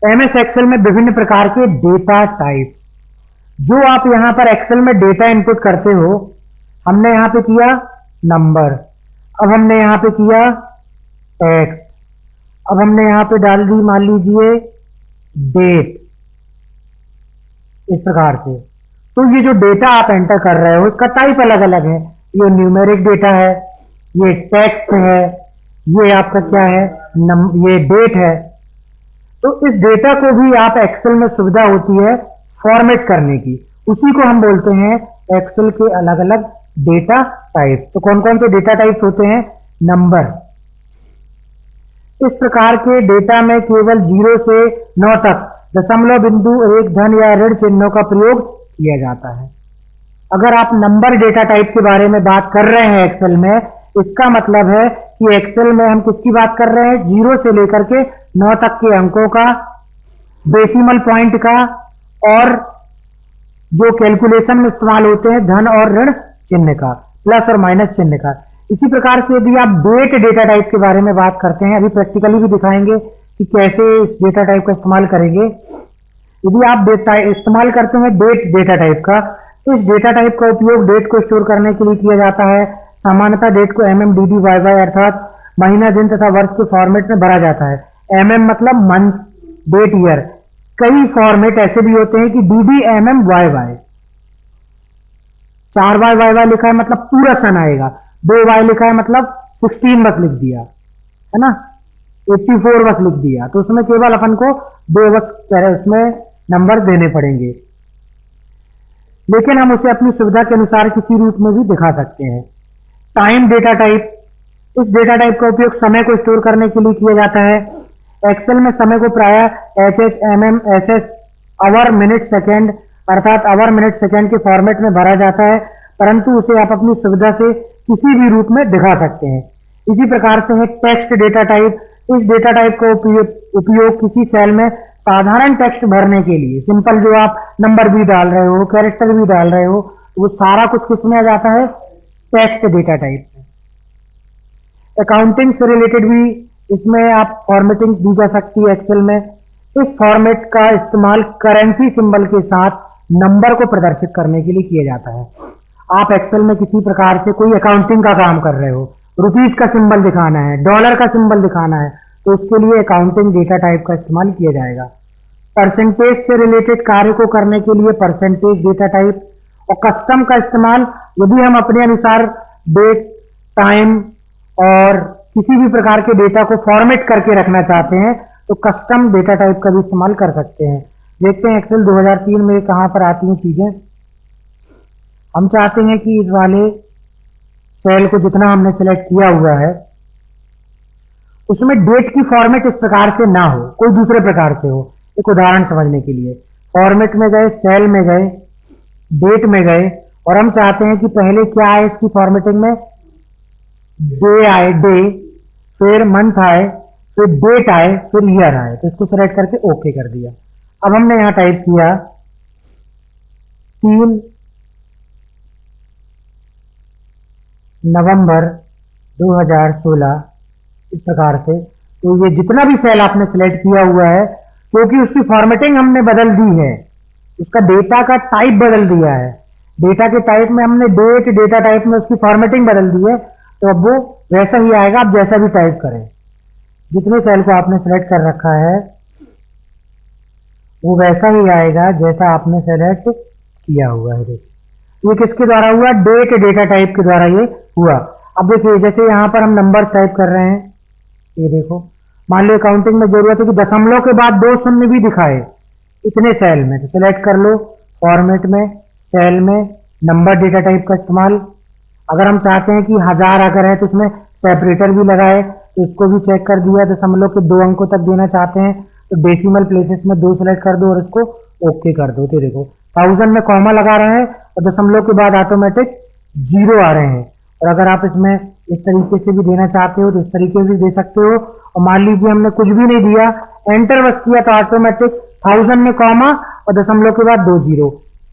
एमएस एक्सेल में विभिन्न प्रकार के डेटा टाइप, जो आप यहां पर एक्सेल में डेटा इनपुट करते हो, हमने यहां पे किया नंबर, अब हमने यहां पे किया टेक्स्ट, अब हमने यहां पे डाल दी मान लीजिए डेट, इस प्रकार से। तो ये जो डेटा आप एंटर कर रहे हो उसका टाइप अलग अलग है, ये न्यूमेरिक डेटा है, ये टेक्स्ट है, ये आपका क्या है ये डेट है। तो इस डेटा को भी आप एक्सेल में सुविधा होती है फॉर्मेट करने की, उसी को हम बोलते हैं एक्सेल के अलग अलग डेटा टाइप। तो कौन कौन से डेटा टाइप्स होते हैं, नंबर, इस प्रकार के डेटा में केवल 0 से 9 तक दशमलव बिंदु, एक धन या ऋण चिन्हों का प्रयोग किया जाता है। अगर आप नंबर डेटा टाइप के बारे में बात कर रहे हैं एक्सेल में, इसका मतलब है कि एक्सेल में हम किसकी बात कर रहे हैं, 0 से लेकर के 9 तक के अंकों का, डेसिमल पॉइंट का, और जो कैलकुलेशन में इस्तेमाल होते हैं धन और ऋण चिन्ह का, प्लस और माइनस चिन्ह का। इसी प्रकार से यदि आप डेट डेटा टाइप के बारे में बात करते हैं, अभी प्रैक्टिकली भी दिखाएंगे कि कैसे इस डेटा टाइप का इस्तेमाल करेंगे। यदि आप डेटा इस्तेमाल करते हैं डेट डेटा टाइप का, तो इस डेटा टाइप का उपयोग डेट को स्टोर करने के लिए किया जाता है। सामान्यतः डेट को MMDDYY अर्थात महीना, दिन तथा वर्ष के फॉर्मेट में भरा जाता है। MM मतलब मंथ, डेट, ईयर। कई फॉर्मेट ऐसे भी होते हैं कि DDMMYY, 4YYY लिखा है मतलब पूरा सन आएगा, 2Y लिखा है मतलब 16 बस लिख दिया, है ना, 84 बस लिख दिया, तो उसमें केवल अपन को 2 बस उसमें नंबर देने पड़ेंगे, लेकिन हम उसे अपनी सुविधा के अनुसार किसी रूप में भी दिखा सकते हैं। टाइम डेटा टाइप, इस डेटा टाइप का उपयोग समय को स्टोर करने के लिए किया जाता है। एक्सेल में समय को प्रायः HH, MM, SS, hour, minute, second अर्थात आवर, मिनट, सेकेंड के फॉर्मेट में भरा जाता है, परंतु उसे आप अपनी सुविधा से किसी भी रूप में दिखा सकते हैं। इसी प्रकार से है टेक्स्ट डेटा टाइप, इस डेटा टाइप का उपयोग किसी सेल में साधारण टेक्स्ट भरने के लिए, सिंपल जो आप नंबर भी डाल रहे हो, कैरेक्टर भी डाल रहे हो, वो सारा कुछ किसमें आ जाता है, टेक्स्ट डेटा टाइप में। अकाउंटिंग से रिलेटेड भी इसमें आप फॉर्मेटिंग दी जा सकती है एक्सेल में। इस फॉर्मेट का इस्तेमाल करेंसी सिंबल के साथ नंबर को प्रदर्शित करने के लिए किया जाता है। आप एक्सेल में किसी प्रकार से कोई अकाउंटिंग का काम कर रहे हो, रुपीस का सिंबल दिखाना है, डॉलर का सिंबल दिखाना है, तो उसके लिए अकाउंटिंग डेटा टाइप का इस्तेमाल किया जाएगा। परसेंटेज से रिलेटेड कार्य को करने के लिए परसेंटेज डेटा टाइप, और कस्टम का इस्तेमाल यदि हम अपने अनुसार डेट, टाइम और किसी भी प्रकार के डेटा को फॉर्मेट करके रखना चाहते हैं तो कस्टम डेटा टाइप का भी इस्तेमाल कर सकते हैं। देखते हैं एक्सेल 2003 में कहाँ पर आती हैं चीज़ें। हम चाहते हैं कि इस वाले सेल को जितना हमने सेलेक्ट किया हुआ है उसमें डेट की फॉर्मेट इस प्रकार से ना हो, कोई दूसरे प्रकार से हो। एक उदाहरण समझने के लिए, फॉर्मेट में गए, सेल में गए, डेट में गए, और हम चाहते हैं कि पहले क्या आए इसकी फॉर्मेटिंग में, डे आए, डे, फिर मंथ आए, फिर डेट आए, फिर ईयर आए। तो इसको सेलेक्ट करके ओके कर दिया। अब हमने यहां टाइप किया 3 नवंबर 2016 इस प्रकार से। तो ये जितना भी सेल आपने सिलेक्ट किया हुआ है, क्योंकि उसकी फॉर्मेटिंग हमने बदल दी है, उसका डेटा का टाइप बदल दिया है, डेटा के टाइप में हमने डेट, डेटा टाइप में उसकी फॉर्मेटिंग बदल दी है, तो अब वो वैसा ही आएगा, आप जैसा भी टाइप करें। जितने सेल को आपने सेलेक्ट कर रखा है वो वैसा ही आएगा जैसा आपने सेलेक्ट किया हुआ है। देखिए ये किसके द्वारा हुआ, डेट डेटा टाइप के द्वारा ये हुआ। अब देखिए जैसे यहाँ पर हम नंबर्स टाइप कर रहे हैं, ये देखो मान लो अकाउंटिंग में जरूरत है कि दशमलव के बाद 2 शून्य भी दिखाए इतने सेल में, तो सिलेक्ट कर लो फॉर्मेट में, सेल में, नंबर डेटा टाइप का इस्तेमाल। अगर हम चाहते हैं कि 1000 अगर है तो उसमें सेपरेटर भी लगाए, तो इसको भी चेक कर दिया। दशमलव के 2 अंकों तक देना चाहते हैं तो डेसिमल प्लेसेस में 2 सेलेक्ट कर दो और इसको ओके कर दो। तो देखो 1000 में कॉमा लगा रहे हैं और दशमलव के बाद ऑटोमेटिक 0 आ रहे हैं। और अगर आप इसमें इस तरीके से भी देना चाहते हो तो इस तरीके से भी दे सकते हो। और मान लीजिए हमने कुछ भी नहीं दिया, एंटर बस किया, तो ऑटोमेटिक 1000 में कॉमा और दशमलव के बाद 2 जीरो।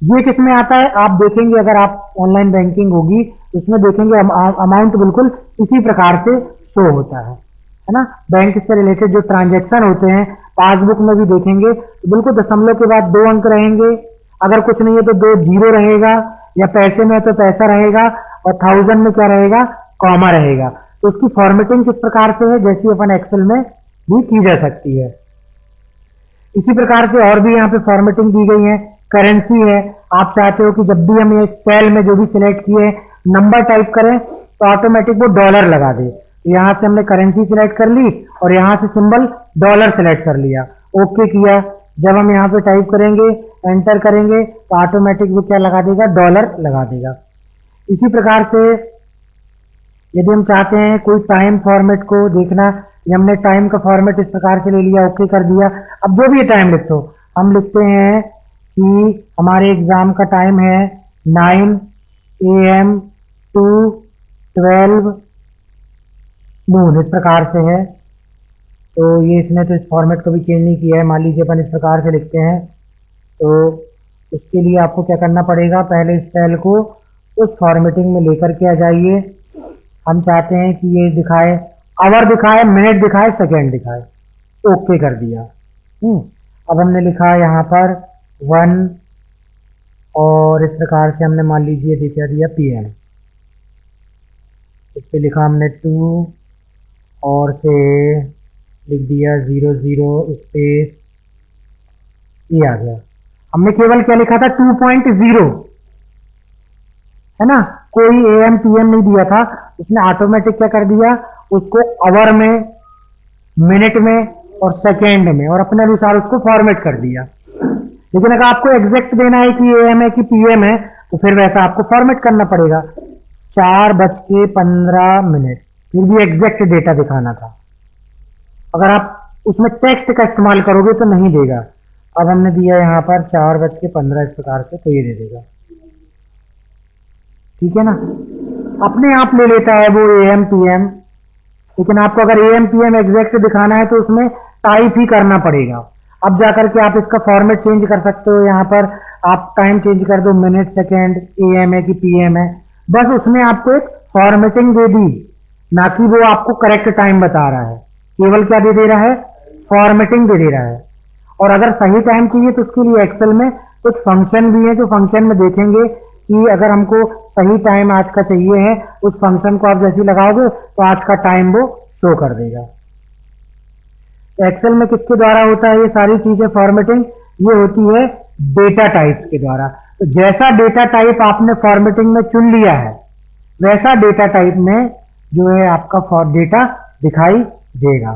ये किस में आता है आप देखेंगे, अगर आप ऑनलाइन बैंकिंग होगी तो इसमें देखेंगे अमाउंट बिल्कुल इसी प्रकार से शो होता है ना। बैंक से रिलेटेड जो ट्रांजैक्शन होते हैं पासबुक में भी देखेंगे तो बिल्कुल दशमलव के बाद 2 अंक रहेंगे, अगर कुछ नहीं है तो 2 जीरो रहेगा, या पैसे में तो पैसा रहेगा, और 1000 में क्या रहेगा, कॉमा रहेगा। तो उसकी फॉर्मेटिंग किस प्रकार से है, जैसी अपन एक्सेल में भी की जा सकती है। इसी प्रकार से और भी यहाँ पे फॉर्मेटिंग दी गई है। करेंसी है, आप चाहते हो कि जब भी हम ये सेल में जो भी सिलेक्ट किए नंबर टाइप करें तो ऑटोमेटिक वो डॉलर लगा दे। तो यहाँ से हमने करेंसी सिलेक्ट कर ली और यहाँ से सिंबल डॉलर सिलेक्ट कर लिया, ओके किया। जब हम यहाँ पे टाइप करेंगे, एंटर करेंगे तो ऑटोमेटिक वो क्या लगा देगा, डॉलर लगा देगा। इसी प्रकार से यदि हम चाहते हैं कोई टाइम फॉर्मेट को देखना, ये हमने टाइम का फॉर्मेट इस प्रकार से ले लिया, ओके कर दिया। अब जो भी टाइम लिखते हो, हम लिखते हैं कि हमारे एग्जाम का टाइम है 9 AM to 12 नून, इस प्रकार से है। तो ये इसने तो इस फॉर्मेट को भी चेंज नहीं किया है। मान लीजिए अपन इस प्रकार से लिखते हैं, तो उसके लिए आपको क्या करना पड़ेगा, पहले इस सेल को उस फॉर्मेटिंग में लेकर के आ जाइए। हम चाहते हैं कि ये दिखाए, आवर दिखाए, मिनट दिखाए, सेकेंड दिखाए, ओके कर दिया। अब हमने लिखा यहाँ पर 1 और इस प्रकार से हमने मान लीजिए दिखा दिया PM, इस पर लिखा हमने 2 और से लिख दिया 00 स्पेस, ये आ गया। हमने केवल क्या लिखा था, 2.0 है ना, कोई AM PM नहीं दिया था। उसने ऑटोमेटिक क्या कर दिया, उसको आवर में, मिनट में और सेकेंड में और अपने अनुसार उसको फॉर्मेट कर दिया। लेकिन अगर आपको एग्जैक्ट देना है कि AM है कि PM है तो फिर वैसा आपको फॉर्मेट करना पड़ेगा। 4:15, फिर भी एग्जैक्ट डेटा दिखाना था। अगर आप उसमें टेक्स्ट का इस्तेमाल करोगे तो नहीं देगा। अब हमने दिया यहाँ पर 4:15 इस प्रकार से, तो ये दे देगा, ठीक है ना। अपने आप ले लेता है वो AM PM, लेकिन आपको अगर AM PM एग्जैक्ट दिखाना है तो उसमें टाइप ही करना पड़ेगा। अब जाकर के आप इसका फॉर्मेट चेंज कर सकते हो। यहाँ पर आप टाइम चेंज कर दो, मिनट, सेकेंड, AM है कि PM है, बस उसने आपको एक फॉर्मेटिंग दे दी, ना कि वो आपको करेक्ट टाइम बता रहा है। केवल क्या दे रहा है, फॉर्मेटिंग दे रहा है। और अगर सही टाइम चाहिए तो उसके लिए एक्सेल में कुछ फंक्शन भी है, जो फंक्शन में देखेंगे कि अगर हमको सही टाइम आज का चाहिए है, उस फंक्शन को आप जैसे लगाओगे तो आज का टाइम वो शो कर देगा। एक्सेल में किसके द्वारा होता है ये सारी चीजें फॉर्मेटिंग, ये होती है डेटा टाइप्स के द्वारा। तो जैसा डेटा टाइप आपने फॉर्मेटिंग में चुन लिया है वैसा डेटा टाइप में जो है आपका डेटा दिखाई देगा।